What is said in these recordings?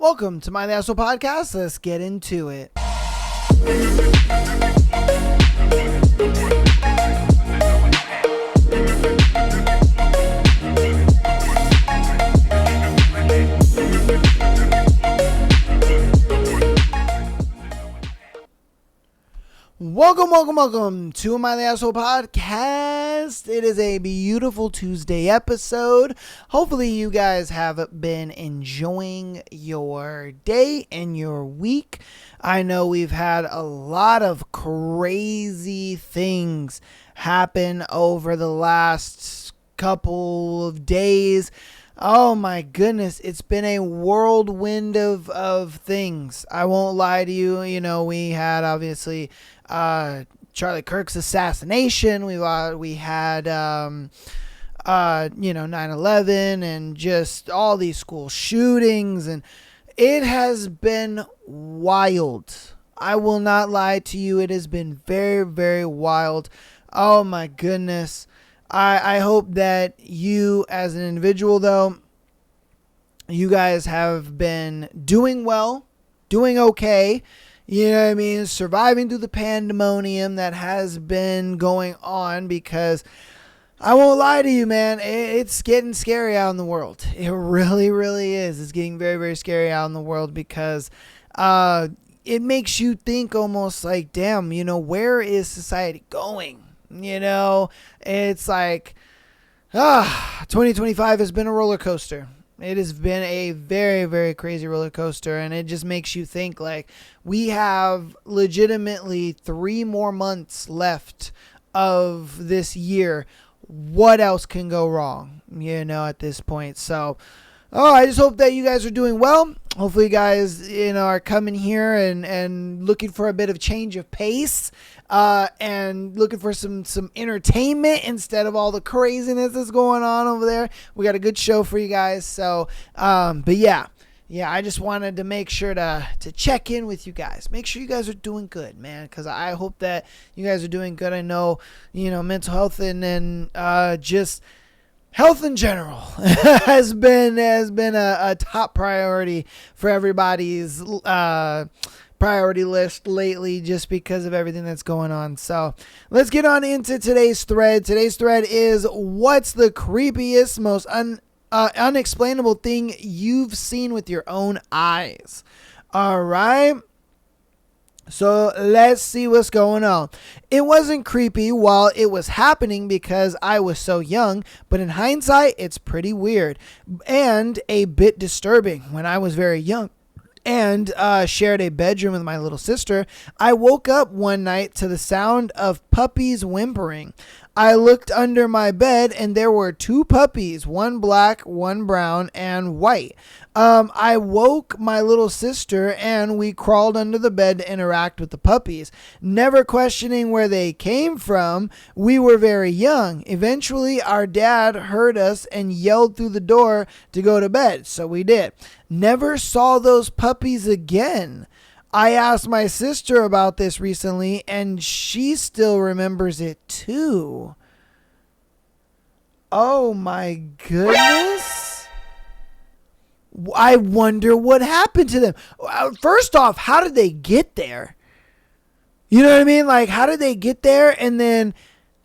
Welcome to My The Asshole Podcast. Let's get into it. Welcome to My The Asshole Podcast. It is a beautiful Tuesday episode. Hopefully you guys have been enjoying your day and your week. I know we've had a lot of crazy things happen over the last couple of days. Oh my goodness, it's been a whirlwind of things. I won't lie to you. You know, we had obviously Charlie Kirk's assassination. We had 9/11 and just all these school shootings, and it has been wild. I will not lie to you. It has been very, very wild. Oh my goodness. I hope that you as an individual, though, you guys have been doing well, doing okay. You know what I mean? Surviving through the pandemonium that has been going on, because I won't lie to you, man. It's getting scary out in the world. It really, really is. It's getting very, very scary out in the world, because it makes you think almost like, damn, where is society going? It's like, 2025 has been a roller coaster. It has been a very, very crazy roller coaster, and it just makes you think, like, we have legitimately 3 more months left of this year. What else can go wrong, at this point? So, I just hope that you guys are doing well. Hopefully you guys, are coming here and looking for a bit of change of pace, and looking for some entertainment instead of all the craziness that's going on over there. We got a good show for you guys. So, but yeah, I just wanted to make sure to check in with you guys. Make sure you guys are doing good, man, because I hope that you guys are doing good. I know, mental health and just health in general has been a top priority for everybody's priority list lately, just because of everything that's going on. So let's get on into today's thread. Today's thread is, what's the creepiest, most unexplainable thing you've seen with your own eyes? All right. So let's see what's going on. It wasn't creepy while it was happening because I was so young, but in hindsight, it's pretty weird and a bit disturbing. When I was very young and shared a bedroom with my little sister, I woke up one night to the sound of puppies whimpering. I looked under my bed and there were 2 puppies, one black, one brown, and white. I woke my little sister and we crawled under the bed to interact with the puppies, never questioning where they came from. We were very young. Eventually, our dad heard us and yelled through the door to go to bed, so we did. Never saw those puppies again. I asked my sister about this recently, and she still remembers it too. Oh my goodness. I wonder what happened to them. First off, how did they get there? You know what I mean? Like, how did they get there? And then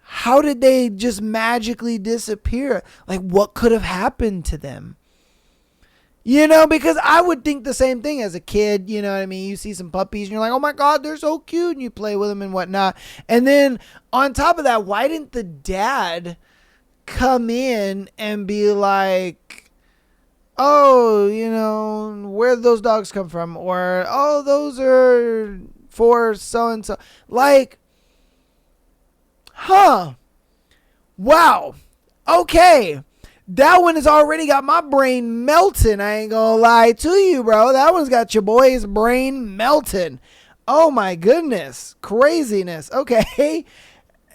how did they just magically disappear? Like, what could have happened to them? Because I would think the same thing as a kid. You know what I mean? You see some puppies and you're like, oh my God, they're so cute. And you play with them and whatnot. And then on top of that, why didn't the dad come in and be like, oh, where those dogs come from? Or, oh, those are for so-and-so. Like, wow. Okay. That one has already got my brain melting. I ain't gonna lie to you, bro. That one's got your boy's brain melting. Oh my goodness. Craziness. Okay.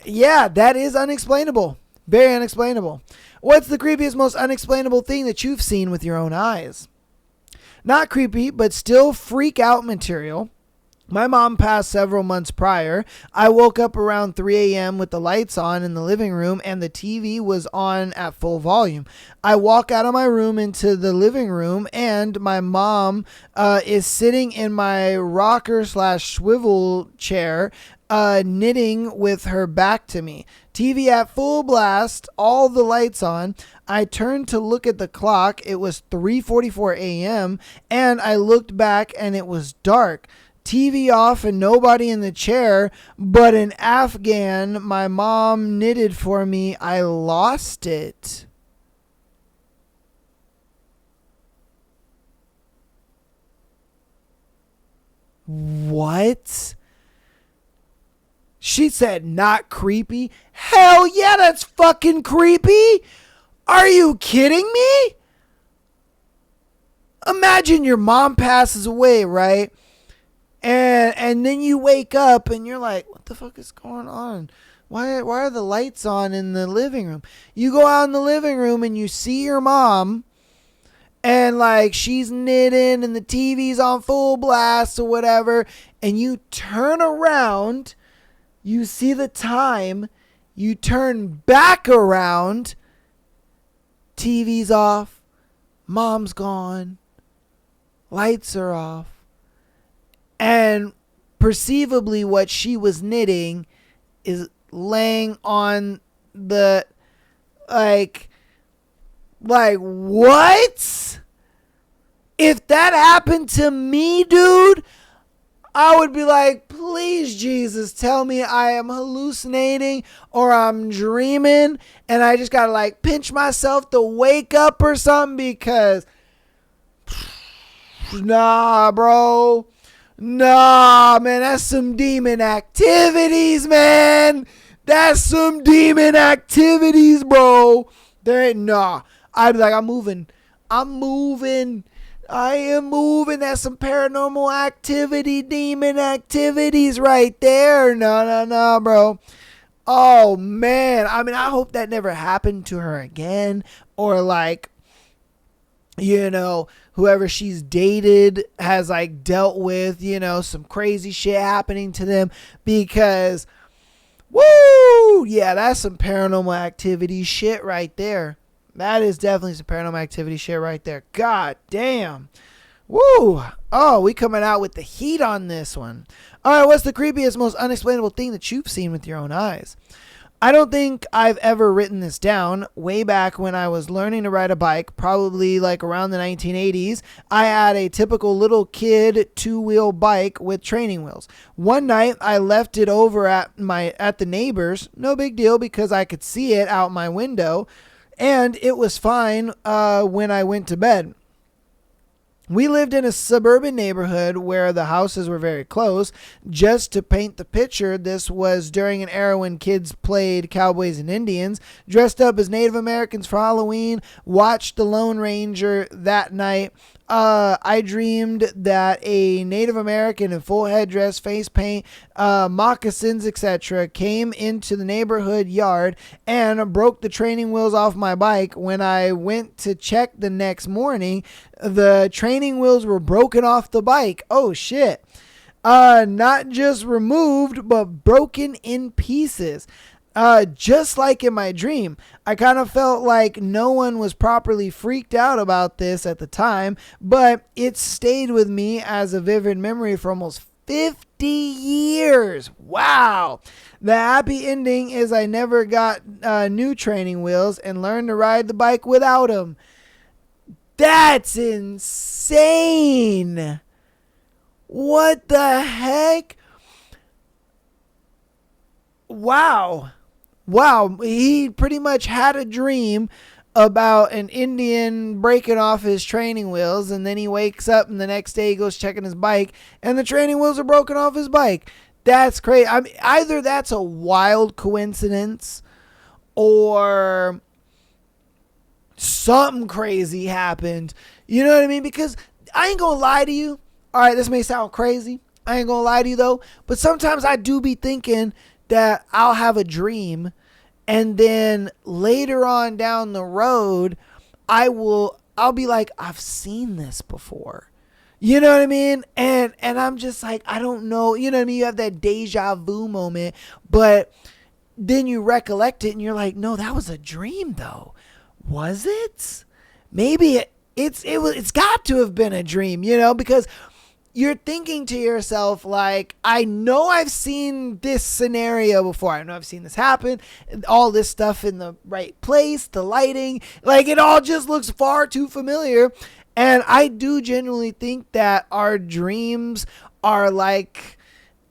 Yeah, that is unexplainable. Very unexplainable. What's the creepiest, most unexplainable thing that you've seen with your own eyes? Not creepy, but still freak out material. My mom passed several months prior. I woke up around 3 a.m. with the lights on in the living room and the TV was on at full volume. I walk out of my room into the living room and my mom is sitting in my rocker slash swivel chair, knitting with her back to me. TV at full blast, all the lights on. I turned to look at the clock. It was 3:44 a.m. and I looked back and it was dark. TV off and nobody in the chair, but an Afghan my mom knitted for me. I lost it. What? She said, not creepy. Hell yeah, that's fucking creepy. Are you kidding me? Imagine your mom passes away, right? And then you wake up and you're like, what the fuck is going on? Why are the lights on in the living room? You go out in the living room and you see your mom and like she's knitting and the TV's on full blast or whatever. And you turn around, you see the time, you turn back around, TV's off, mom's gone, lights are off. And perceivably what she was knitting is laying on the, like what? If that happened to me, dude, I would be like, please, Jesus, tell me I am hallucinating or I'm dreaming and I just gotta like pinch myself to wake up or something because, nah, bro. Nah, man, that's some demon activities, man. That's some demon activities, bro. There ain't, nah. I'd be like, I'm moving. I am moving. That's some paranormal activity, demon activities right there. No, bro. Oh, man. I mean, I hope that never happened to her again. Or like, you know, whoever she's dated has like dealt with, you know, some crazy shit happening to them because, woo, yeah, that's some paranormal activity shit right there. That is definitely some paranormal activity shit right there. God damn. Woo. Oh, we coming out with the heat on this one. All right, what's the creepiest, most unexplainable thing that you've seen with your own eyes? I don't think I've ever written this down. Way back when I was learning to ride a bike, probably like around the 1980s, I had a typical little kid two-wheel bike with training wheels. One night I left it over at the neighbor's. No big deal because I could see it out my window and it was fine when I went to bed. We lived in a suburban neighborhood where the houses were very close. Just to paint the picture, this was during an era when kids played cowboys and Indians, dressed up as Native Americans for Halloween, watched The Lone Ranger that night. I dreamed that a Native American in full headdress, face paint, moccasins, etc. came into the neighborhood yard and broke the training wheels off my bike. When I went to check the next morning, the training wheels were broken off the bike. Oh shit. Not just removed, but broken in pieces. Just like in my dream. I kind of felt like no one was properly freaked out about this at the time, but it stayed with me as a vivid memory for almost 50 years. Wow. The happy ending is I never got new training wheels and learned to ride the bike without them. That's insane. What the heck? Wow. He pretty much had a dream about an Indian breaking off his training wheels, and then he wakes up and the next day he goes checking his bike and the training wheels are broken off his bike. That's crazy. I mean, either that's a wild coincidence or something crazy happened. You know what I mean? Because I ain't gonna lie to you. All right, this may sound crazy. I ain't gonna lie to you though. But sometimes I do be thinking that I'll have a dream and then later on down the road, I'll be like, I've seen this before. You know what I mean? And I'm just like, I don't know. You know what I mean? You have that deja vu moment, but then you recollect it and you're like, no, that was a dream though. Was it? Maybe it's got to have been a dream, because you're thinking to yourself, like, I know I've seen this scenario before. I know I've seen this happen. All this stuff in the right place, the lighting, like, it all just looks far too familiar. And I do genuinely think that our dreams are like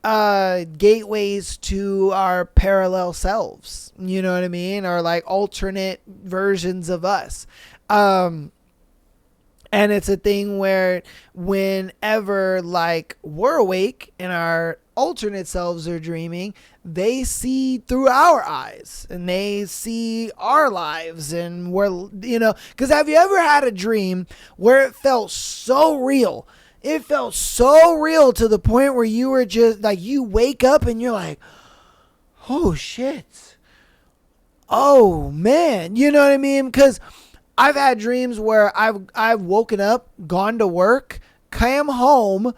gateways to our parallel selves. You know what I mean? Or like alternate versions of us. And it's a thing where whenever like we're awake and our alternate selves are dreaming, they see through our eyes and they see our lives. And because have you ever had a dream where it felt so real? It felt so real to the point where you were just like, you wake up and you're like, oh shit. Oh man. You know what I mean? Because I've had dreams where I've woken up, gone to work, came home,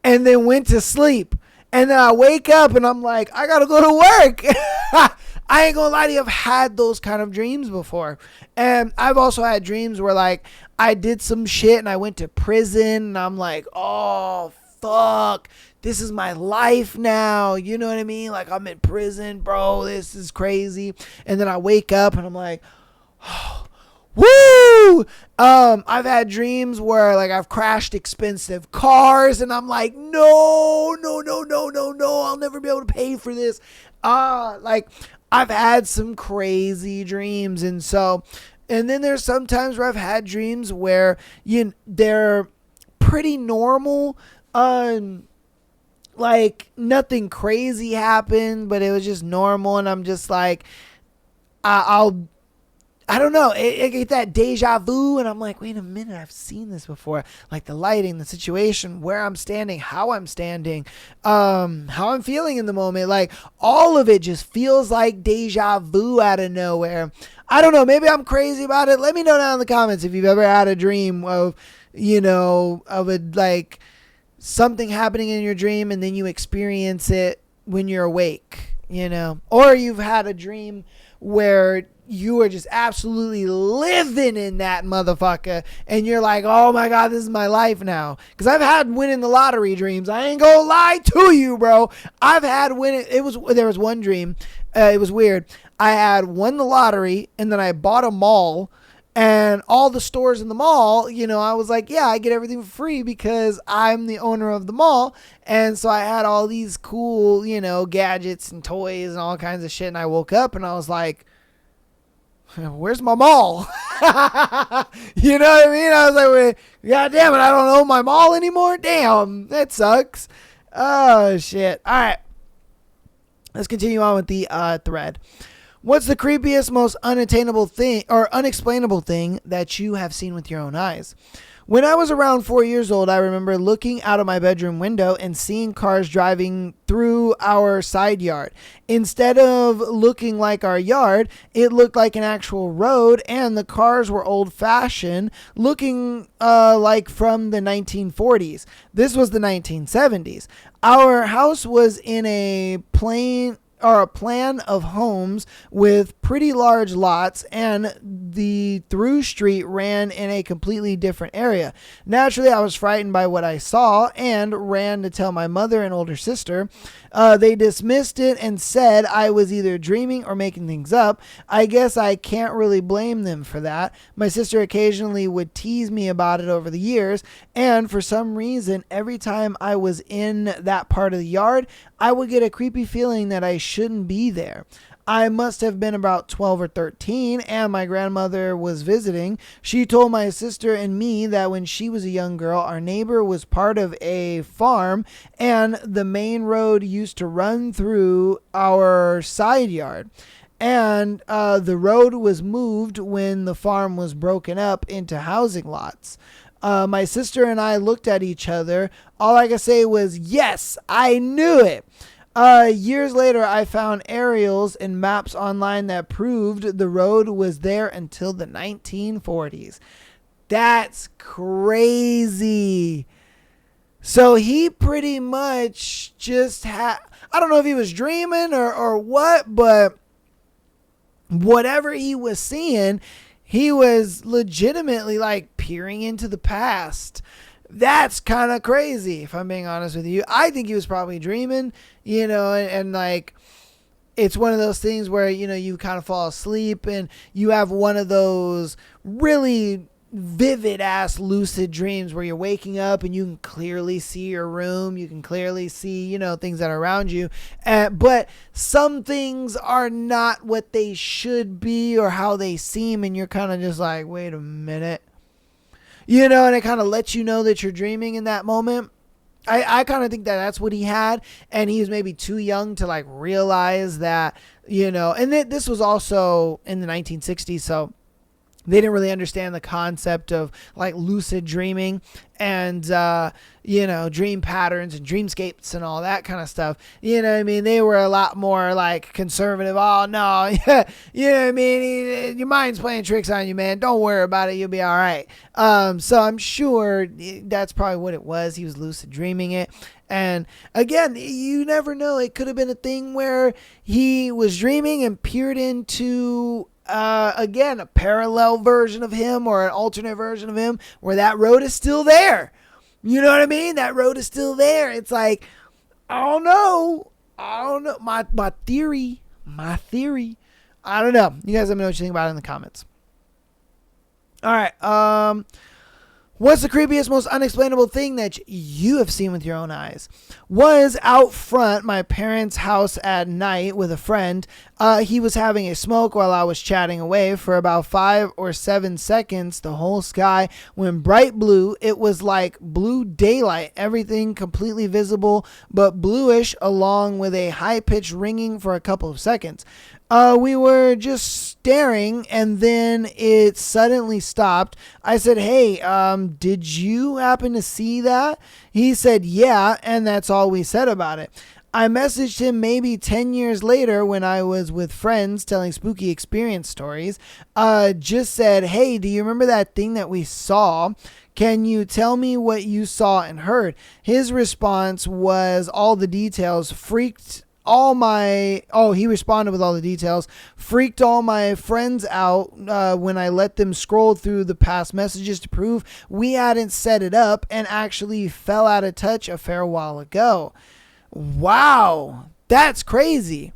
and then went to sleep. And then I wake up and I'm like, I gotta go to work. I ain't gonna lie to you, I've had those kind of dreams before. And I've also had dreams where like I did some shit and I went to prison and I'm like, oh fuck, this is my life now. You know what I mean? Like, I'm in prison, bro. This is crazy. And then I wake up and I'm like, oh, woo! I've had dreams where like I've crashed expensive cars and I'm like, no, I'll never be able to pay for this. Like I've had some crazy dreams. And then there's some times where I've had dreams where they're pretty normal. Like nothing crazy happened, but it was just normal. And I'm just like, I don't know. I get that deja vu, and I'm like, wait a minute, I've seen this before. Like the lighting, the situation, where I'm standing, how I'm standing, how I'm feeling in the moment. Like all of it just feels like deja vu out of nowhere. I don't know. Maybe I'm crazy about it. Let me know down in the comments if you've ever had a dream of, of a like something happening in your dream, and then you experience it when you're awake. Or you've had a dream where you are just absolutely living in that motherfucker and you're like, oh my God, this is my life now. Because I've had winning the lottery dreams. I ain't gonna lie to you, bro. I've had there was one dream. It was weird. I had won the lottery and then I bought a mall. And all the stores in the mall, I was like, yeah, I get everything for free because I'm the owner of the mall. And so I had all these cool, gadgets and toys and all kinds of shit. And I woke up and I was like, where's my mall? You know what I mean? I was like, well, God damn it, I don't own my mall anymore? Damn, that sucks. Oh, shit. All right. Let's continue on with the thread. What's the creepiest, most unattainable thing or unexplainable thing that you have seen with your own eyes? When I was around 4 years old, I remember looking out of my bedroom window and seeing cars driving through our side yard. Instead of looking like our yard, it looked like an actual road, and the cars were old-fashioned, looking like from the 1940s. This was the 1970s. Our house was in a plan of homes with pretty large lots, and the through street ran in a completely different area. Naturally, I was frightened by what I saw and ran to tell my mother and older sister. They dismissed it and said I was either dreaming or making things up. I guess I can't really blame them for that. My sister occasionally would tease me about it over the years, and for some reason, every time I was in that part of the yard, I would get a creepy feeling that I shouldn't be there. I must have been about 12 or 13, and my grandmother was visiting. She told my sister and me that when she was a young girl, our neighbor was part of a farm, and the main road used to run through our side yard. And the road was moved when the farm was broken up into housing lots. My sister and I looked at each other. All I could say was, yes, I knew it. Years later, I found aerials and maps online that proved the road was there until the 1940s. That's crazy. So he pretty much just had, I don't know if he was dreaming or what, but whatever he was seeing, he was legitimately like peering into the past. That's kind of crazy, if I'm being honest with you. I think he was probably dreaming, and like, it's one of those things where, you kind of fall asleep and you have one of those really vivid ass lucid dreams where you're waking up and you can clearly see your room. You can clearly see, things that are around you. But some things are not what they should be or how they seem. And you're kind of just like, wait a minute, and it kind of lets you know that you're dreaming in that moment. I kind of think that that's what he had, and he was maybe too young to like realize that, and this was also in the 1960s, so they didn't really understand the concept of like lucid dreaming and, dream patterns and dreamscapes and all that kind of stuff. You know what I mean? They were a lot more like conservative. Oh, no. You know what I mean? Your mind's playing tricks on you, man. Don't worry about it. You'll be all right. So I'm sure that's probably what it was. He was lucid dreaming it. And again, you never know. It could have been a thing where he was dreaming and peered into again, a parallel version of him or an alternate version of him where that road is still there. You know what I mean? That road is still there. It's like, I don't know. My theory. I don't know. You guys let me know what you think about it in the comments. All right. What's the creepiest, most unexplainable thing that you have seen with your own eyes? Was out front my parents' house at night with a friend. He was having a smoke while I was chatting away. For about 5 or 7 seconds, the whole sky went bright blue. It was like blue daylight. Everything completely visible, but bluish, along with a high-pitched ringing for a couple of seconds. We were just staring, and then it suddenly stopped. I said, hey, did you happen to see that? He said, yeah, and that's all we said about it. I messaged him maybe 10 years later when I was with friends telling spooky experience stories. Just said, hey, do you remember that thing that we saw? Can you tell me what you saw and heard? His response was all the details. He responded with all the details. Freaked all my friends out when I let them scroll through the past messages to prove we hadn't set it up and actually fell out of touch a fair while ago. Wow, that's crazy.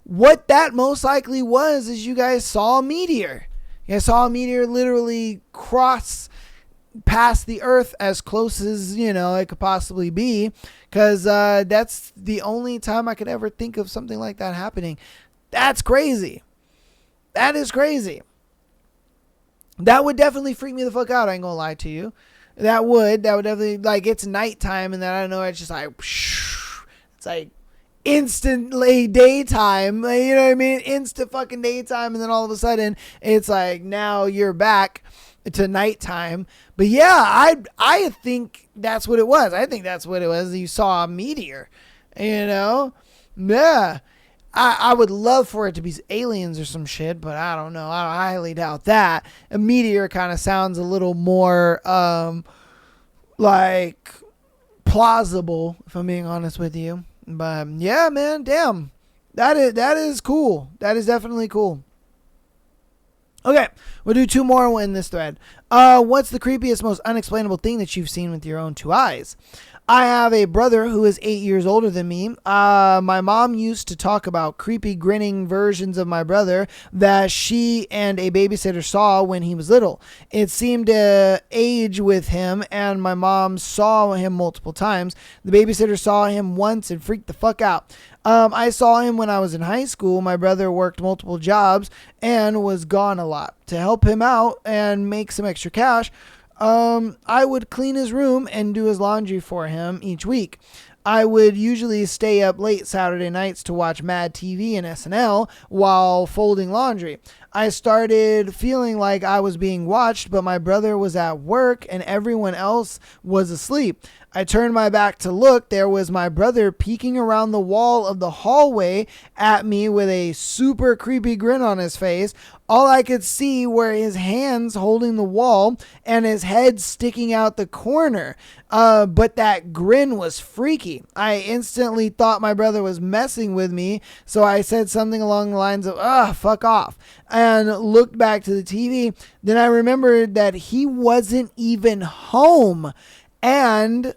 What that most likely was is you guys saw a meteor. You guys saw a meteor literally cross past the earth as close as it could possibly be, because that's the only time I could ever think of something like that happening. That's crazy. That is crazy. That would definitely freak me the fuck out. I ain't gonna lie to you. That would definitely, like, it's nighttime and then I don't know, it's just like it's like instantly daytime, you know what I mean? Instant fucking daytime, and then all of a sudden it's like now you're back to nighttime. But yeah, I think that's what it was. I think that's what it was. You saw a meteor, Yeah. I would love for it to be aliens or some shit, but I don't know. I highly doubt that. A meteor kind of sounds a little more like plausible, if I'm being honest with you. But yeah, man, damn. That is cool. That is definitely cool. Okay, we'll do 2 more in this thread. What's the creepiest, most unexplainable thing that you've seen with your own 2 eyes? I have a brother who is 8 years older than me. My mom used to talk about creepy grinning versions of my brother that she and a babysitter saw when he was little. It seemed to age with him, and my mom saw him multiple times. The babysitter saw him once and freaked the fuck out. I saw him when I was in high school. My brother worked multiple jobs and was gone a lot. To help him out and make some extra cash, I would clean his room and do his laundry for him each week. I would usually stay up late Saturday nights to watch Mad TV and SNL while folding laundry. I started feeling like I was being watched, but my brother was at work and everyone else was asleep. I turned my back to look. There was my brother peeking around the wall of the hallway at me with a super creepy grin on his face. All I could see were his hands holding the wall and his head sticking out the corner. But that grin was freaky. I instantly thought my brother was messing with me, so I said something along the lines of, fuck off, and looked back to the TV. Then I remembered that he wasn't even home. And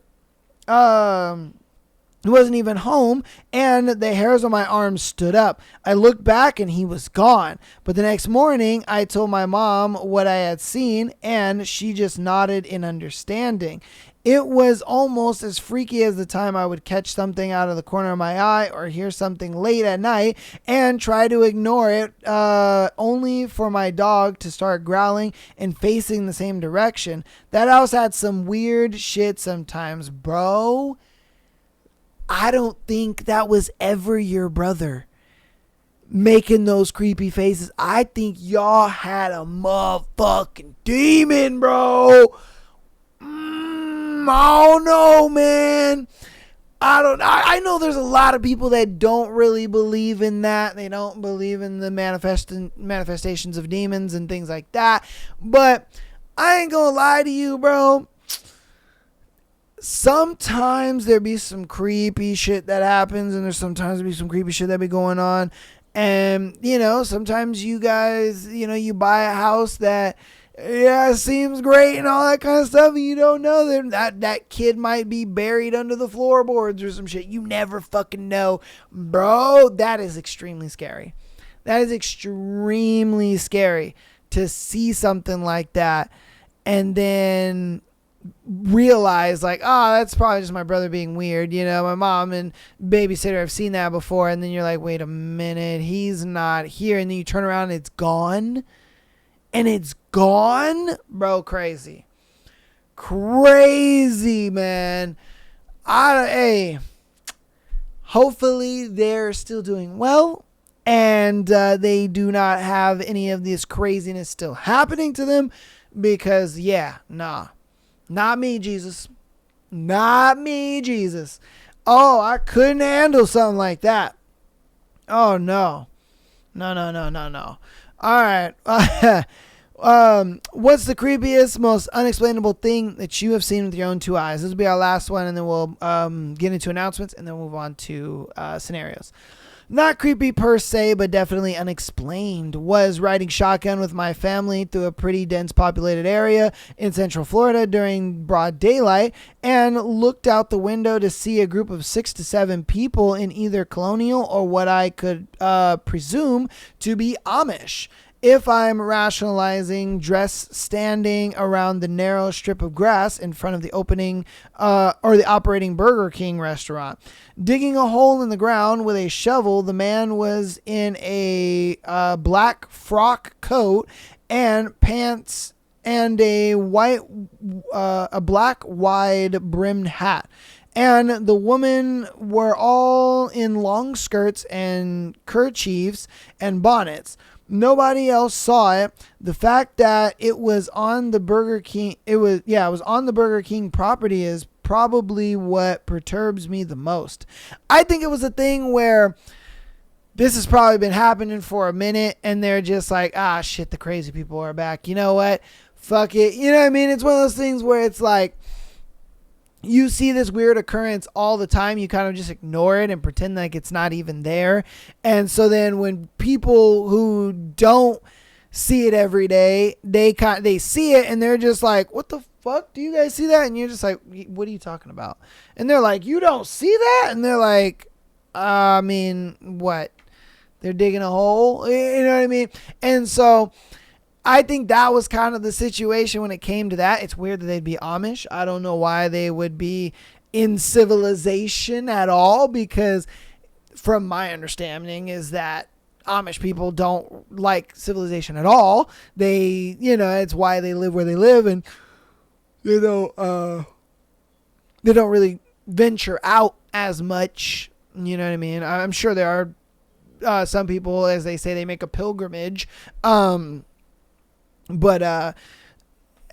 he wasn't even home, and the hairs on my arms stood up. I looked back and he was gone. But the next morning, I told my mom what I had seen, and she just nodded in understanding. It was almost as freaky as the time I would catch something out of the corner of my eye or hear something late at night and try to ignore it, only for my dog to start growling and facing the same direction. That house had some weird shit sometimes, bro. I don't think that was ever your brother making those creepy faces. I think y'all had a motherfucking demon, bro. I don't know, man. I know there's a lot of people that don't really believe in that. They don't believe in the manifestations of demons and things like that. But I ain't gonna lie to you, bro. Sometimes there be some creepy shit that happens, and there's sometimes there be some creepy shit that be going on. And, sometimes you guys, you buy a house that, seems great and all that kind of stuff, and you don't know that kid might be buried under the floorboards or some shit. You never fucking know. Bro, that is extremely scary. That is extremely scary to see something like that and then realize that's probably just my brother being weird. My mom and babysitter have seen that before, and then you're like, wait a minute, he's not here, and then you turn around and it's gone. Bro, crazy, man. Hopefully they're still doing well, and they do not have any of this craziness still happening to them, because not me, Jesus. Not me, Jesus. Oh, I couldn't handle something like that. Oh, no. No. All right. What's the creepiest, most unexplainable thing that you have seen with your own two eyes? This will be our last one, and then we'll get into announcements, and then we'll move on to scenarios. Not creepy per se, but definitely unexplained. Was riding shotgun with my family through a pretty dense populated area in Central Florida during broad daylight and looked out the window to see a group of 6 to 7 people in either colonial or what I could presume to be Amish. If I'm rationalizing, dress standing around the narrow strip of grass in front of the opening or the operating Burger King restaurant. Digging a hole in the ground with a shovel, the man was in a black frock coat and pants and a black wide brimmed hat. And the women were all in long skirts and kerchiefs and bonnets. Nobody else saw it. The fact that it was on the Burger King, it was on the Burger King property is probably what perturbs me the most. I think it was a thing where this has probably been happening for a minute and they're just like, shit, the crazy people are back. You know what? Fuck it. You know what I mean? It's one of those things where it's like, you see this weird occurrence all the time. You kind of just ignore it and pretend like it's not even there. And so then when people who don't see it every day, they see it and they're just like, what the fuck? Do you guys see that? And you're just like, what are you talking about? And they're like, you don't see that? And they're like, what? They're digging a hole? You know what I mean? And so I think that was kind of the situation when it came to that. It's weird that they'd be Amish. I don't know why they would be in civilization at all, because from my understanding is that Amish people don't like civilization at all. They, it's why they live where they live, and they don't really venture out as much. You know what I mean? I'm sure there are some people, as they say, they make a pilgrimage.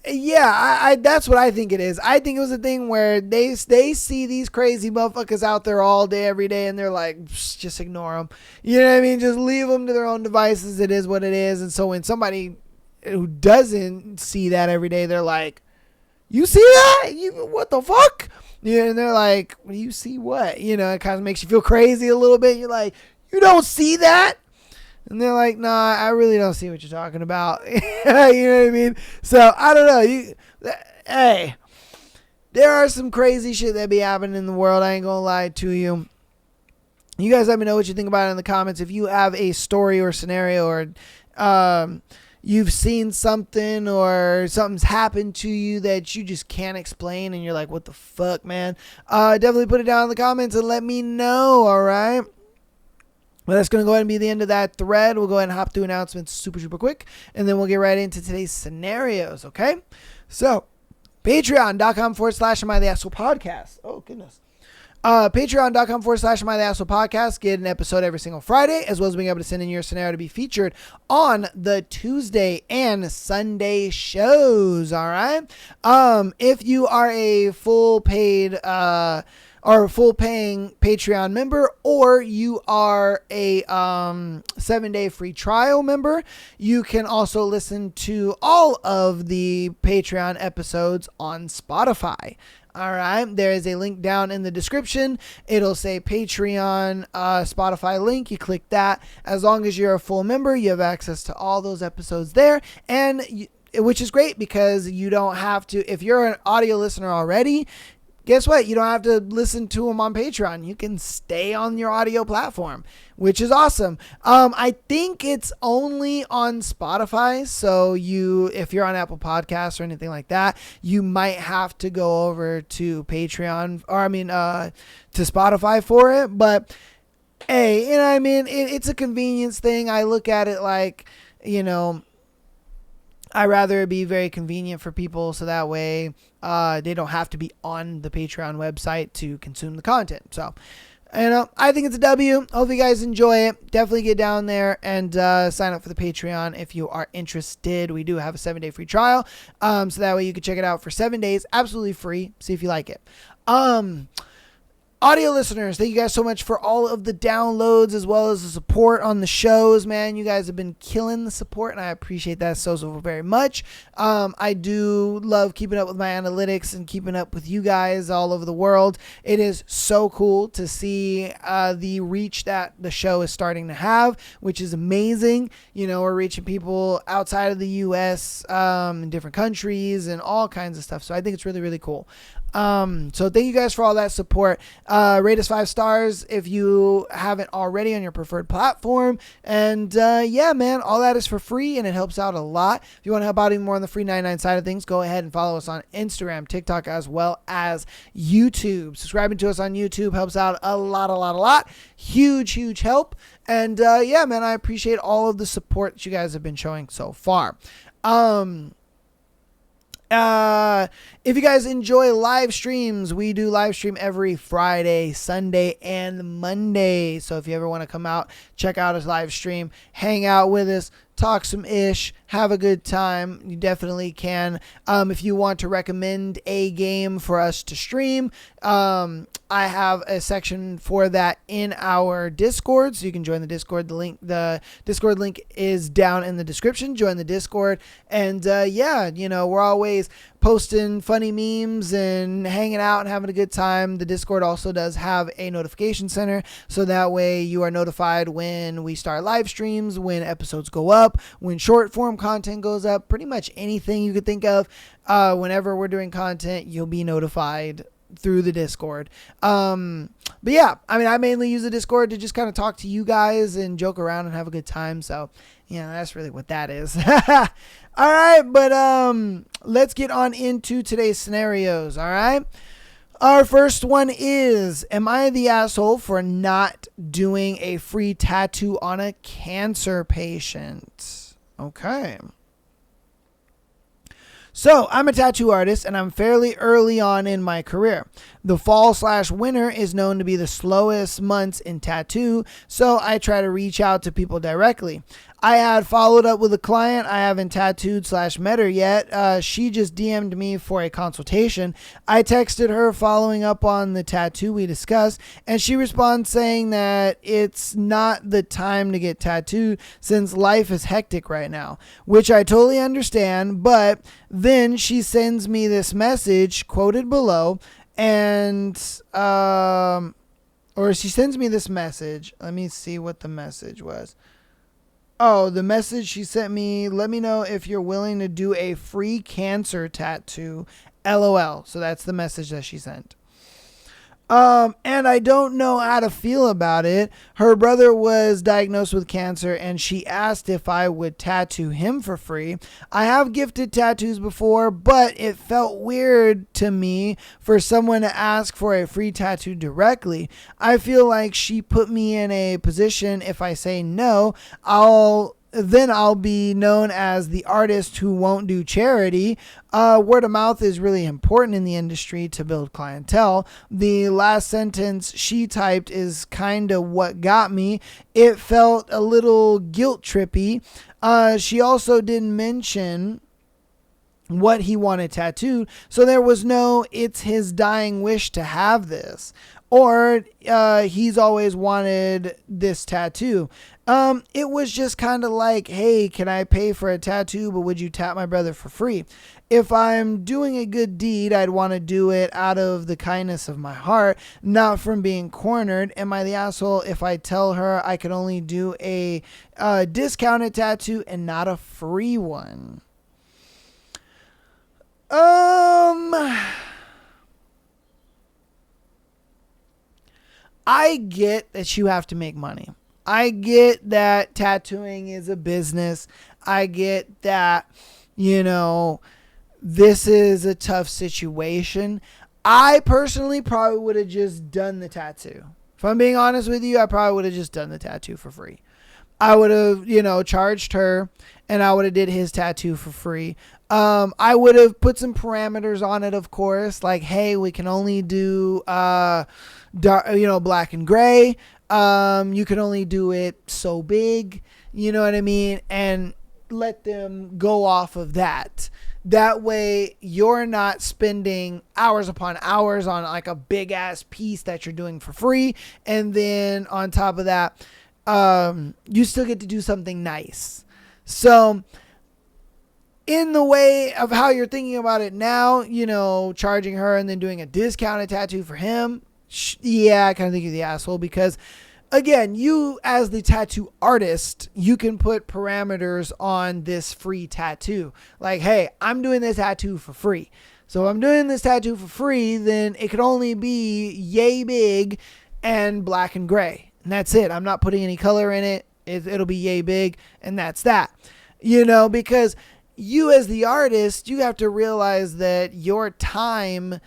Yeah, I that's what I think it is. I think it was a thing where they see these crazy motherfuckers out there all day, every day, and they're like, just ignore them. You know what I mean? Just leave them to their own devices. It is what it is. And so when somebody who doesn't see that every day, they're like, you see that? What the fuck? Yeah, and they're like, well, you see what? You know, it kind of makes you feel crazy a little bit. You're like, you don't see that? And they're like, nah, I really don't see what you're talking about. You know what I mean? So, I don't know. Hey, there are some crazy shit that be happening in the world. I ain't gonna lie to you. You guys let me know what you think about it in the comments. If you have a story or scenario, or you've seen something or something's happened to you that you just can't explain and you're like, what the fuck, man? Definitely put it down in the comments and let me know, all right? Well, that's going to go ahead and be the end of that thread. We'll go ahead and hop through announcements super quick, and then we'll get right into today's scenarios, okay? So, patreon.com/Am I the Asshole Podcast. Oh, goodness. Patreon.com/Am I the Asshole Podcast. Get an episode every single Friday, as well as being able to send in your scenario to be featured on the Tuesday and Sunday shows, all right? If you are a full paid or full paying Patreon member, or you are a 7-day free trial member, you can also listen to all of the Patreon episodes on Spotify. All right, there is a link down in the description. It'll say Patreon, Spotify link. You click that. As long as you're a full member, you have access to all those episodes there, and which is great because you don't have to. If you're an audio listener already, guess what? You don't have to listen to them on Patreon. You can stay on your audio platform, which is awesome. I think it's only on Spotify. So if you're on Apple Podcasts or anything like that, you might have to go over to Patreon to Spotify for it. But hey, you know what I mean? It's a convenience thing. I look at it like, I'd rather it be very convenient for people so that way they don't have to be on the Patreon website to consume the content. So, I think it's a W. Hope you guys enjoy it. Definitely get down there and sign up for the Patreon if you are interested. We do have a 7-day free trial, so that way you can check it out for 7 days, absolutely free. See if you like it. Audio listeners, thank you guys so much for all of the downloads as well as the support on the shows, man. You guys have been killing the support, and I appreciate that so very much. I do love keeping up with my analytics and keeping up with you guys all over the world. It is so cool to see the reach that the show is starting to have, which is amazing. We're reaching people outside of the U.S., in different countries and all kinds of stuff. So I think it's really cool. So thank you guys for all that support. Rate us 5 stars if you haven't already on your preferred platform. And yeah, man, all that is for free and it helps out a lot. If you want to help out even more on the free 99 side of things, go ahead and follow us on Instagram, TikTok, as well as YouTube. Subscribing to us on YouTube helps out a lot. Huge help. And yeah, man, I appreciate all of the support that you guys have been showing so far. If you guys enjoy live streams, we do live stream every Friday, Sunday, and Monday. So if you ever want to come out, check out his live stream, hang out with us, talk some ish, have a good time, you definitely can. If you want to recommend a game for us to stream, I have a section for that in our Discord, so you can join the Discord. The Discord link is down in the description. Join the Discord, and yeah, we're always posting funny memes and hanging out and having a good time. The Discord also does have a notification center, so that way you are notified when we start live streams, when episodes go up, when short form content goes up, pretty much anything you could think of. Whenever we're doing content, you'll be notified through the Discord. But yeah, I mainly use the Discord to just kind of talk to you guys and joke around and have a good time. So yeah, that's really what that is. All right, but let's get on into today's scenarios. All right. Our first one is, am I the asshole for not doing a free tattoo on a cancer patient? Okay. So I'm a tattoo artist and I'm fairly early on in my career. The fall/winter is known to be the slowest months in tattoo, so I try to reach out to people directly. I had followed up with a client I haven't tattooed/met her yet. She just DM'd me for a consultation. I texted her following up on the tattoo we discussed, and she responds saying that it's not the time to get tattooed since life is hectic right now, which I totally understand, but then she sends me this message quoted below, and or she sends me this message. Let me see what the message was. Oh, the message she sent me, let me know if you're willing to do a free cancer tattoo. LOL. So that's the message that she sent. And I don't know how to feel about it. Her brother was diagnosed with cancer and she asked if I would tattoo him for free. I have gifted tattoos before, but it felt weird to me for someone to ask for a free tattoo directly. I feel like she put me in a position if I say no, I'll be known as the artist who won't do charity. Word of mouth is really important in the industry to build clientele. The last sentence she typed is kind of what got me. It felt a little guilt trippy. She also didn't mention what he wanted tattooed, so there was no it's his dying wish to have this, or he's always wanted this tattoo. It was just kind of like, hey, can I pay for a tattoo, but would you tap my brother for free? If I'm doing a good deed, I'd want to do it out of the kindness of my heart, not from being cornered. Am I the asshole if I tell her I can only do a discounted tattoo and not a free one? I get that you have to make money. I get that tattooing is a business. I get that, this is a tough situation. I personally probably would have just done the tattoo. If I'm being honest with you, I probably would have just done the tattoo for free. I would have, charged her and I would have did his tattoo for free. I would have put some parameters on it, of course, like, hey, we can only do, dark, black and gray. You can only do it so big, you know what I mean? And let them go off of that. That way you're not spending hours upon hours on like a big ass piece that you're doing for free. And then on top of that, you still get to do something nice. So in the way of how you're thinking about it now, charging her and then doing a discounted tattoo for him. Yeah, I kind of think you're the asshole because, again, you as the tattoo artist, you can put parameters on this free tattoo. Like, hey, I'm doing this tattoo for free. So if I'm doing this tattoo for free, then it could only be yay big and black and gray. And that's it. I'm not putting any color in it. It'll be yay big and that's that. Because you as the artist, you have to realize that your time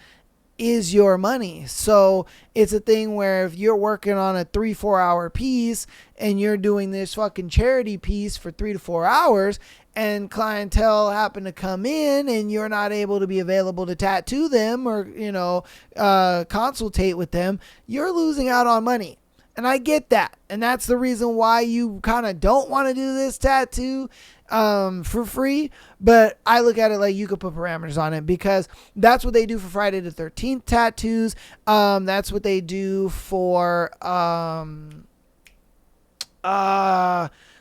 is your money. So it's a thing where if you're working on a 3-4 hour piece and you're doing this fucking charity piece for 3 to 4 hours and clientele happen to come in and you're not able to be available to tattoo them or, consultate with them, you're losing out on money. And I get that. And that's the reason why you kind of don't want to do this tattoo for free. But I look at it like you could put parameters on it because that's what they do for Friday the 13th tattoos. That's what they do for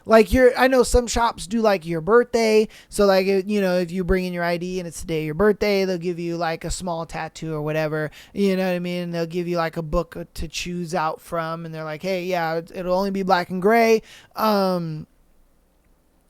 I know some shops do like your birthday. So like, if you bring in your ID and it's the day of your birthday, they'll give you like a small tattoo or whatever, you know what I mean? They'll give you like a book to choose out from. And they're like, hey, yeah, it'll only be black and gray.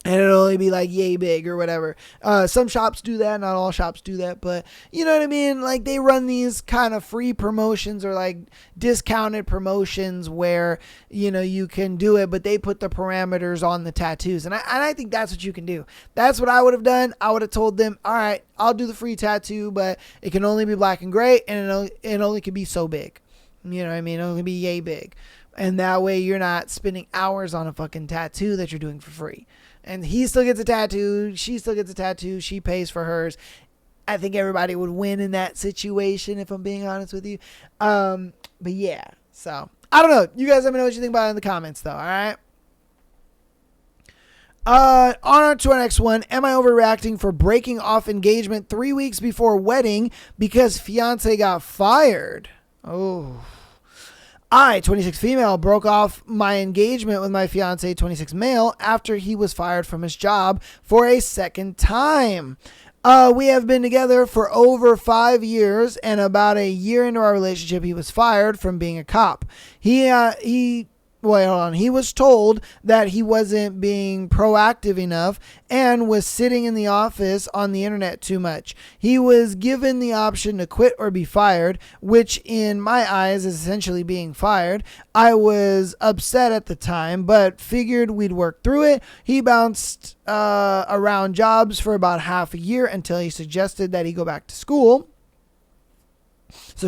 And it'll only be like yay big or whatever. Some shops do that. Not all shops do that. But you know what I mean? Like they run these kind of free promotions or like discounted promotions where, you can do it. But they put the parameters on the tattoos. And I think that's what you can do. That's what I would have done. I would have told them, all right, I'll do the free tattoo. But it can only be black and gray. And it only can be so big. You know what I mean? It only be yay big. And that way you're not spending hours on a fucking tattoo that you're doing for free. And he still gets a tattoo. She still gets a tattoo. She pays for hers. I think everybody would win in that situation, if I'm being honest with you. But yeah, so I don't know. You guys let me know what you think about it in the comments, though. All right. On to our next one. Am I overreacting for breaking off engagement 3 weeks before wedding because fiance got fired? Oh. I, 26 female, broke off my engagement with my fiance, 26 male, after he was fired from his job for a second time. We have been together for over 5 years, and about a year into our relationship, he was fired from being a cop. He was told that he wasn't being proactive enough and was sitting in the office on the internet too much. He was given the option to quit or be fired, which in my eyes is essentially being fired. I was upset at the time, but figured we'd work through it. He bounced around jobs for about half a year until he suggested that he go back to school. So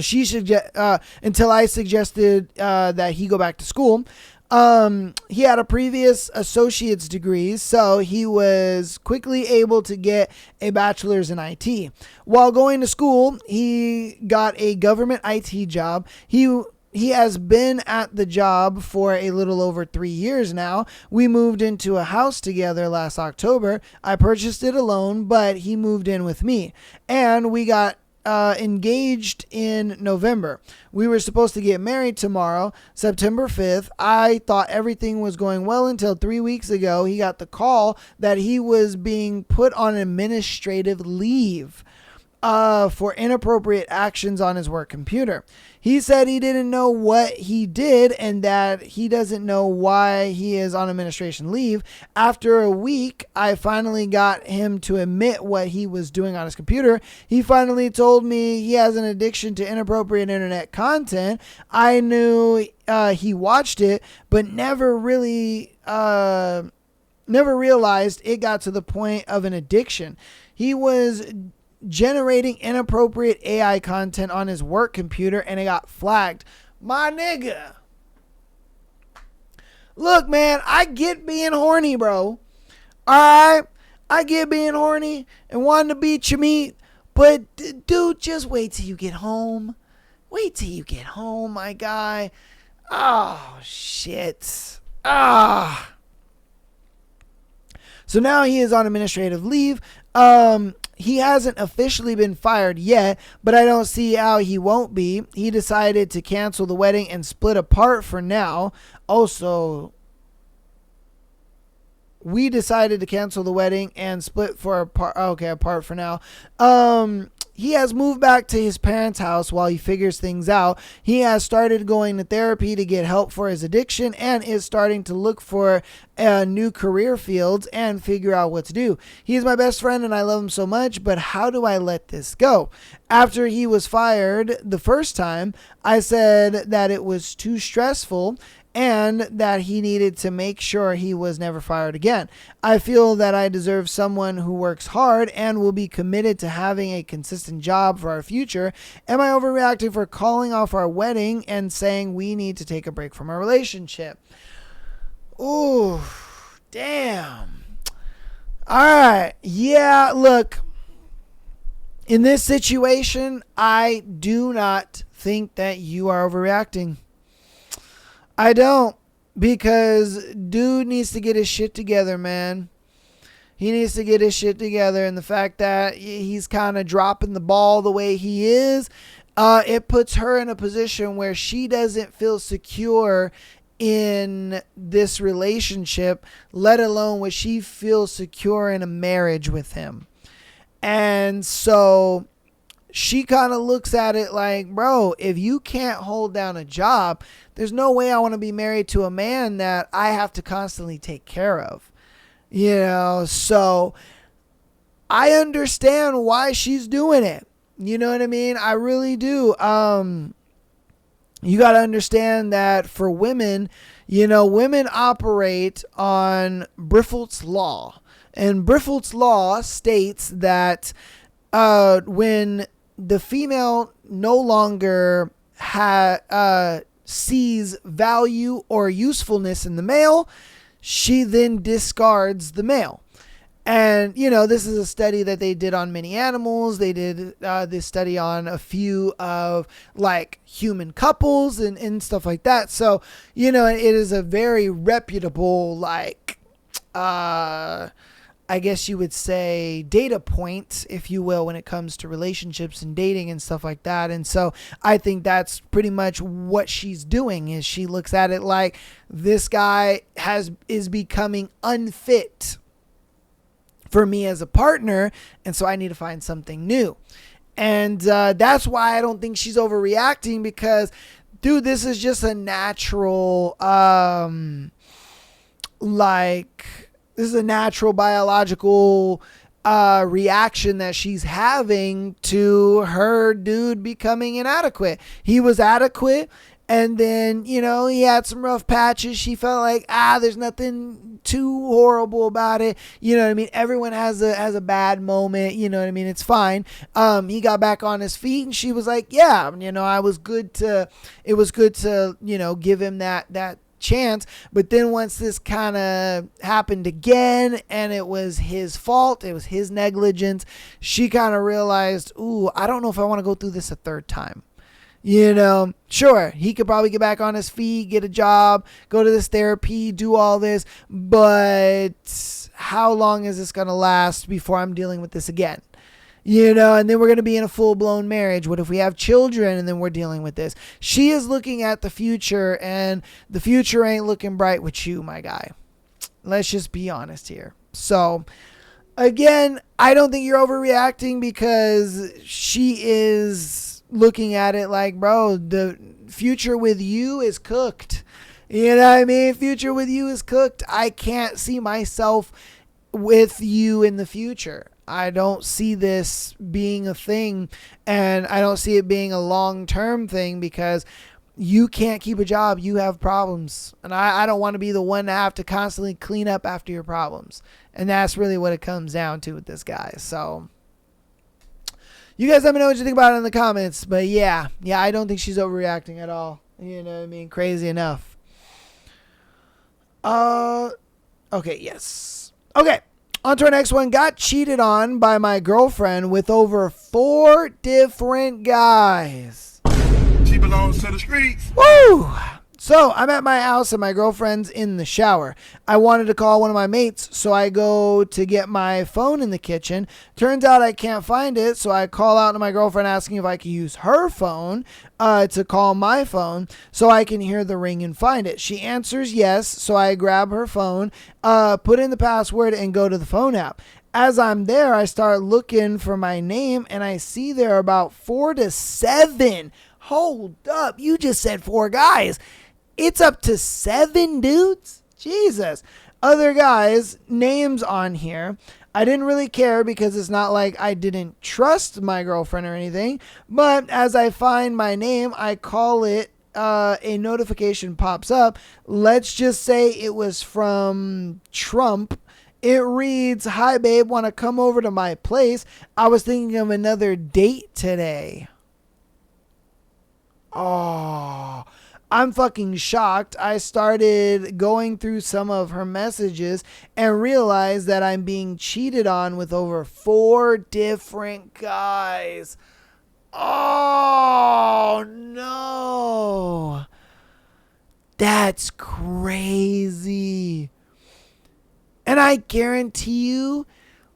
until I suggested that he go back to school. He had a previous associate's degree, so he was quickly able to get a bachelor's in IT. While going to school, he got a government IT job. He has been at the job for a little over 3 years now. We moved into a house together last October. I purchased it alone, but he moved in with me, and we got engaged in November. We were supposed to get married tomorrow, September 5th. I thought everything was going well until 3 weeks ago. He got the call that he was being put on administrative leave for inappropriate actions on his work computer. He said he didn't know what he did and that he doesn't know why he is on administration leave. After a week, I finally got him to admit what he was doing on his computer. He finally told me he has an addiction to inappropriate internet content. I knew he watched it, but never realized it got to the point of an addiction. He was generating inappropriate AI content on his work computer and it got flagged. My nigga. Look, man, I get being horny, bro. Alright? I get being horny and wanting to beat your meat. But, dude, just wait till you get home. Wait till you get home, my guy. Oh, shit. So now he is on administrative leave. He hasn't officially been fired yet, but I don't see how he won't be. He decided to cancel the wedding and split apart for now. Also, we decided to cancel the wedding and split for apart for now. He has moved back to his parents' house while he figures things out. He has started going to therapy to get help for his addiction and is starting to look for new career fields and figure out what to do. He is my best friend and I love him so much, but how do I let this go? After he was fired the first time, I said that it was too stressful and that he needed to make sure he was never fired again. I feel that I deserve someone who works hard and will be committed to having a consistent job for our future. Am I overreacting for calling off our wedding and saying we need to take a break from our relationship? Ooh, damn. All right. Yeah, look, in this situation, I do not think that you are overreacting. I don't, because dude needs to get his shit together, man. He needs to get his shit together, and the fact that he's kind of dropping the ball the way he is, it puts her in a position where she doesn't feel secure in this relationship, let alone would she feel secure in a marriage with him. And so she kind of looks at it like, bro, if you can't hold down a job, there's no way I want to be married to a man that I have to constantly take care of. You know, so I understand why she's doing it. You know what I mean? I really do. You got to understand that for women, you know, women operate on Briffault's Law. And Briffault's Law states that when the female no longer sees value or usefulness in the male, she then discards the male. And, this is a study that they did on many animals. They did this study on a few of like human couples and stuff like that. So, it is a very reputable, like, I guess you would say data point, if you will, when it comes to relationships and dating and stuff like that. And so I think that's pretty much what she's doing, is she looks at it like this guy is becoming unfit for me as a partner, and so I need to find something new. And that's why I don't think she's overreacting, because, dude, this is just a natural, this is a natural biological reaction that she's having to her dude becoming inadequate. He was adequate, and then, he had some rough patches. She felt like, there's nothing too horrible about it. You know what I mean? Everyone has a bad moment. You know what I mean? It's fine. He got back on his feet, and she was like, yeah, it was good to, give him that chance. But then once this kind of happened again, and it was his fault, it was his negligence, she kind of realized, I don't know if I want to go through this a third time. Sure, he could probably get back on his feet, get a job, go to this therapy, do all this, but how long is this going to last before I'm dealing with this again? And then we're going to be in a full-blown marriage. What if we have children and then we're dealing with this? She is looking at the future, and the future ain't looking bright with you, my guy. Let's just be honest here. So, again, I don't think you're overreacting, because she is looking at it like, bro, the future with you is cooked. You know what I mean? Future with you is cooked. I can't see myself with you in the future. I don't see this being a thing, and I don't see it being a long-term thing, because you can't keep a job. You have problems, and I don't want to be the one to have to constantly clean up after your problems. And that's really what it comes down to with this guy. So you guys let me know what you think about it in the comments. But yeah, I don't think she's overreacting at all. You know what I mean? Crazy enough. Okay, yes. Okay, on to our next one. Got cheated on by my girlfriend with over 4 different guys. She belongs to the streets. Woo! So I'm at my house and my girlfriend's in the shower. I wanted to call one of my mates, so I go to get my phone in the kitchen. Turns out I can't find it, so I call out to my girlfriend asking if I can use her phone to call my phone so I can hear the ring and find it. She answers yes, so I grab her phone, put in the password, and go to the phone app. As I'm there, I start looking for my name, and I see there are about 4 to 7. Hold up, you just said 4 guys. It's up to 7 dudes? Jesus. Other guys' names on here. I didn't really care, because it's not like I didn't trust my girlfriend or anything. But as I find my name, I call it, a notification pops up. Let's just say it was from Trump. It reads, "Hi babe, want to come over to my place? I was thinking of another date today." Oh, I'm fucking shocked. I started going through some of her messages and realized that I'm being cheated on with over 4 different guys. Oh, no. That's crazy. And I guarantee you,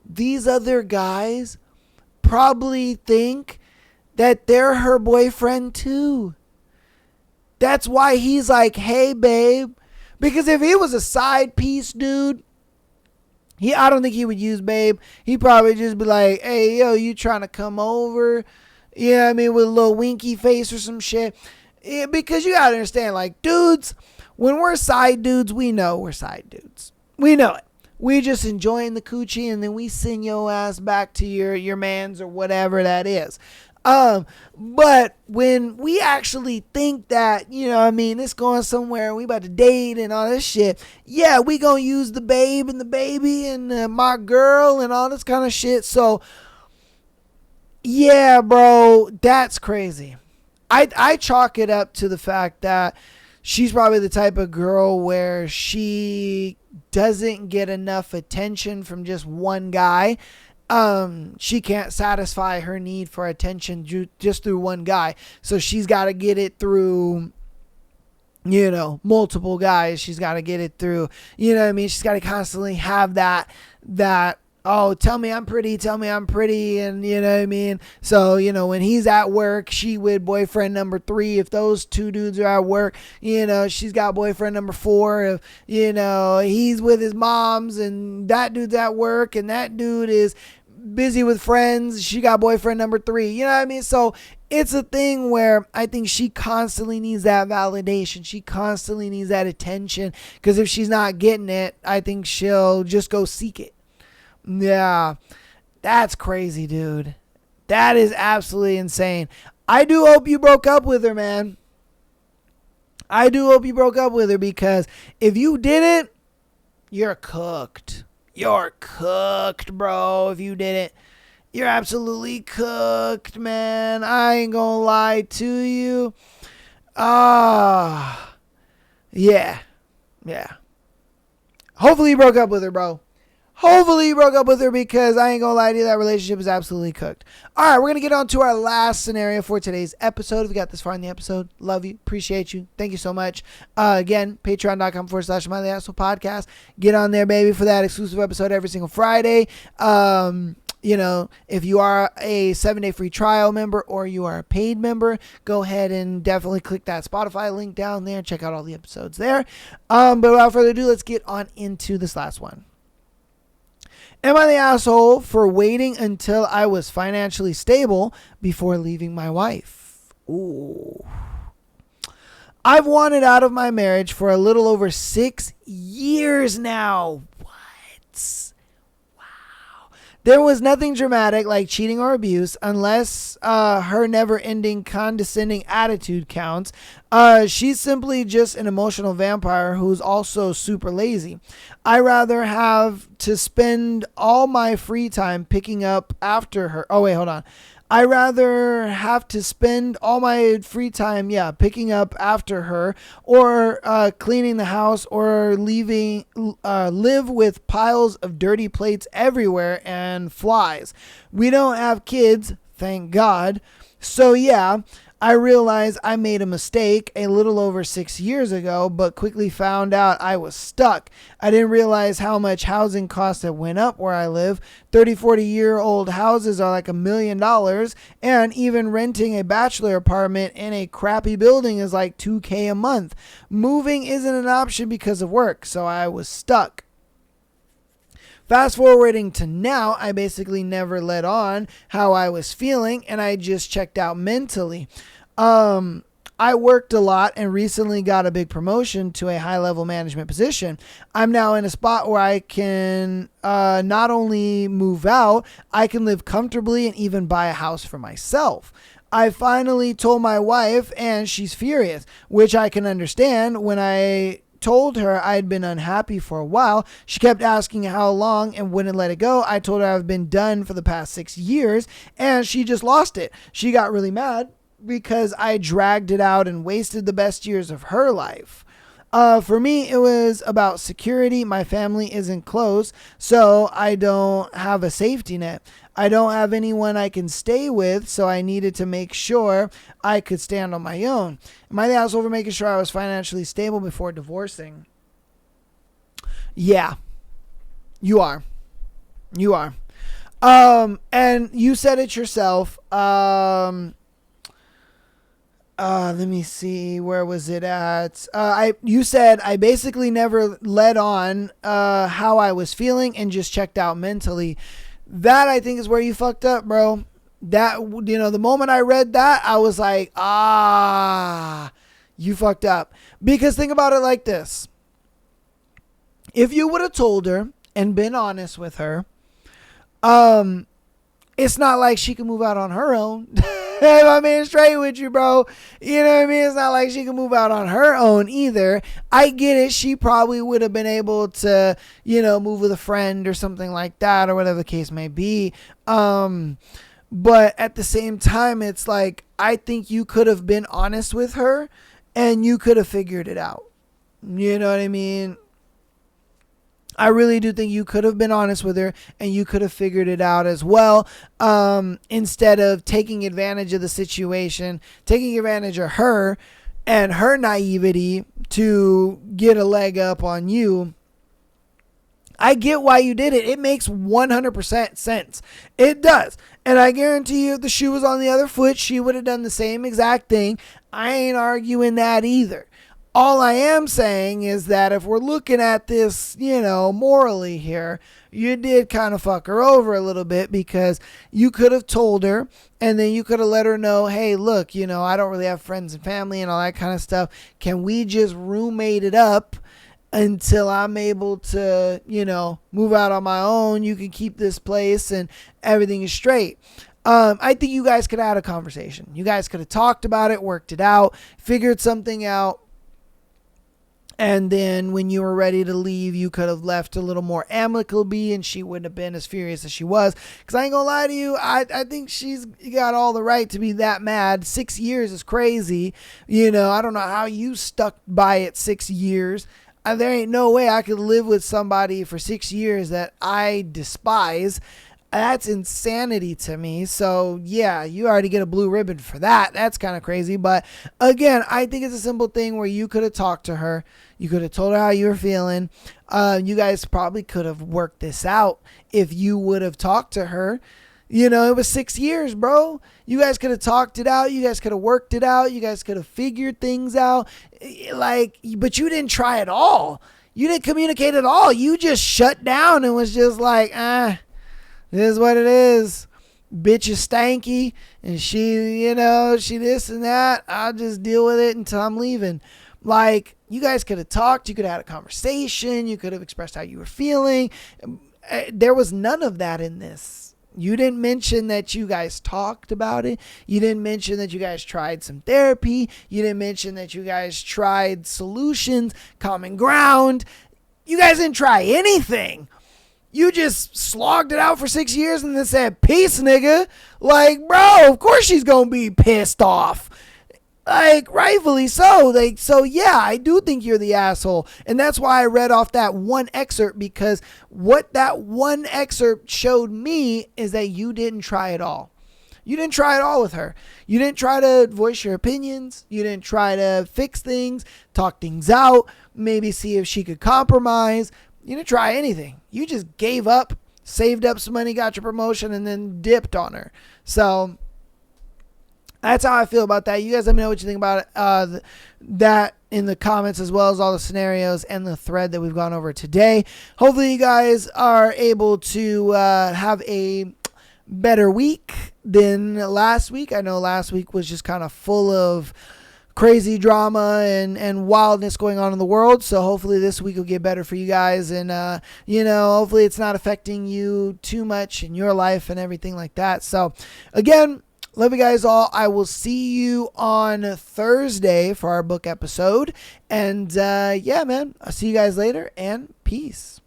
these other guys probably think that they're her boyfriend too. That's why he's like, "Hey, babe." Because if he was a side piece dude, I don't think he would use babe. He'd probably just be like, "Hey, yo, you trying to come over?" You know what I mean? With a little winky face or some shit. Yeah, because you gotta understand, like, dudes, when we're side dudes, we know we're side dudes. We know it. We just enjoying the coochie, and then we send your ass back to your mans or whatever that is. But when we actually think that, you know what I mean, it's going somewhere and we about to date and all this shit, yeah, we gonna use the babe and the baby and my girl and all this kind of shit. So, yeah, bro, that's crazy. I chalk it up to the fact that she's probably the type of girl where she doesn't get enough attention from just one guy. She can't satisfy her need for attention just through one guy. So she's got to get it through, multiple guys. She's got to get it through, she's got to constantly have that, oh, tell me I'm pretty. And So, when he's at work, she with boyfriend number 3. If those two dudes are at work, she's got boyfriend number 4. If, he's with his mom's and that dude's at work and that dude is busy with friends, she got boyfriend number 3. So it's a thing where I think she constantly needs that validation. She constantly needs that attention, because if she's not getting it, I think she'll just go seek it. Yeah, that's crazy, dude. That is absolutely insane. I do hope you broke up with her, man. I do hope you broke up with her, because if you didn't, you're cooked. You're cooked, bro. If you didn't, you're absolutely cooked, man. I ain't gonna lie to you. Yeah. Hopefully you broke up with her, bro. Hopefully you broke up with her, because I ain't gonna lie to you, that relationship is absolutely cooked. All right, we're gonna get on to our last scenario for today's episode. If you got this far in the episode, love you, appreciate you, thank you so much. Again, patreon.com/smileyasshole podcast. Get on there, baby, for that exclusive episode every single Friday. If you are a 7-day free trial member or you are a paid member, go ahead and definitely click that Spotify link down there. Check out all the episodes there. But without further ado, let's get on into this last one. Am I the asshole for waiting until I was financially stable before leaving my wife? Ooh. I've wanted out of my marriage for a little over 6 years now. What? There was nothing dramatic like cheating or abuse, unless her never-ending condescending attitude counts. She's simply just an emotional vampire who's also super lazy. I rather have to spend all my free time picking up after her. Oh, wait, hold on. I rather have to spend all my free time, picking up after her, or cleaning the house, or live with piles of dirty plates everywhere and flies. We don't have kids, thank God. So I realized I made a mistake a little over 6 years ago, but quickly found out I was stuck. I didn't realize how much housing costs have went up where I live. 30, 40-year-old houses are like $1 million, and even renting a bachelor apartment in a crappy building is like $2,000 a month. Moving isn't an option because of work, so I was stuck. Fast forwarding to now, I basically never let on how I was feeling, and I just checked out mentally. I worked a lot and recently got a big promotion to a high-level management position. I'm now in a spot where I can not only move out, I can live comfortably and even buy a house for myself. I finally told my wife, and she's furious, which I can understand. When I told her I'd been unhappy for a while, she kept asking how long and wouldn't let it go. I told her I've been done for the past 6 years, and she just lost it. She got really mad because I dragged it out and wasted the best years of her life. For me, it was about security. My family isn't close, so I don't have a safety net. I don't have anyone I can stay with, so I needed to make sure I could stand on my own. Am I the asshole for making sure I was financially stable before divorcing? Yeah, you are. You are. And you said it yourself. Let me see. Where was it at? You said I basically never let on how I was feeling and just checked out mentally. That, I think, is where you fucked up, bro. That, the moment I read that, I was like, you fucked up. Because think about it like this. If you would have told her and been honest with her, it's not like she can move out on her own. If I'm being straight with you, bro. You know what I mean? It's not like she can move out on her own either. I get it. She probably would have been able to, move with a friend or something like that, or whatever the case may be. But at the same time, it's like, I think you could have been honest with her and you could have figured it out. You know what I mean? I really do think you could have been honest with her and you could have figured it out as well, instead of taking advantage of the situation, taking advantage of her and her naivety to get a leg up on you. I get why you did it. It makes 100% sense. It does. And I guarantee you if the shoe was on the other foot, she would have done the same exact thing. I ain't arguing that either. All I am saying is that if we're looking at this, morally here, you did kind of fuck her over a little bit, because you could have told her and then you could have let her know, hey, look, I don't really have friends and family and all that kind of stuff. Can we just roommate it up until I'm able to, move out on my own? You can keep this place and everything is straight. I think you guys could have had a conversation. You guys could have talked about it, worked it out, figured something out. And then when you were ready to leave, you could have left a little more amicably and she wouldn't have been as furious as she was. Because I ain't gonna lie to you, I think she's got all the right to be that mad. 6 years is crazy. I don't know how you stuck by it 6 years. There ain't no way I could live with somebody for 6 years that I despise. That's insanity to me. So, yeah, you already get a blue ribbon for that. That's kind of crazy. But, again, I think it's a simple thing where you could have talked to her. You could have told her how you were feeling. You guys probably could have worked this out if you would have talked to her. It was 6 years, bro. You guys could have talked it out. You guys could have worked it out. You guys could have figured things out. But you didn't try at all. You didn't communicate at all. You just shut down and was just like, it is what it is. Bitch is stanky and she this and that. I'll just deal with it until I'm leaving. You guys could have talked. You could have had a conversation. You could have expressed how you were feeling. There was none of that in this. You didn't mention that you guys talked about it. You didn't mention that you guys tried some therapy. You didn't mention that you guys tried solutions, common ground. You guys didn't try anything. You just slogged it out for 6 years and then said, peace, nigga. Bro, of course she's going to be pissed off. Rightfully so. So yeah, I do think you're the asshole. And that's why I read off that one excerpt, because what that one excerpt showed me is that you didn't try at all. You didn't try at all with her. You didn't try to voice your opinions. You didn't try to fix things, talk things out, maybe see if she could compromise. You didn't try anything. You just gave up, saved up some money, got your promotion, and then dipped on her. So that's how I feel about that. You guys let me know what you think about it. That in the comments, as well as all the scenarios and the thread that we've gone over today. Hopefully you guys are able to have a better week than last week. I know last week was just kind of full of crazy drama and wildness going on in the world. So hopefully this week will get better for you guys. And, hopefully it's not affecting you too much in your life and everything like that. So again, love you guys all. I will see you on Thursday for our book episode. And yeah, man, I'll see you guys later and peace.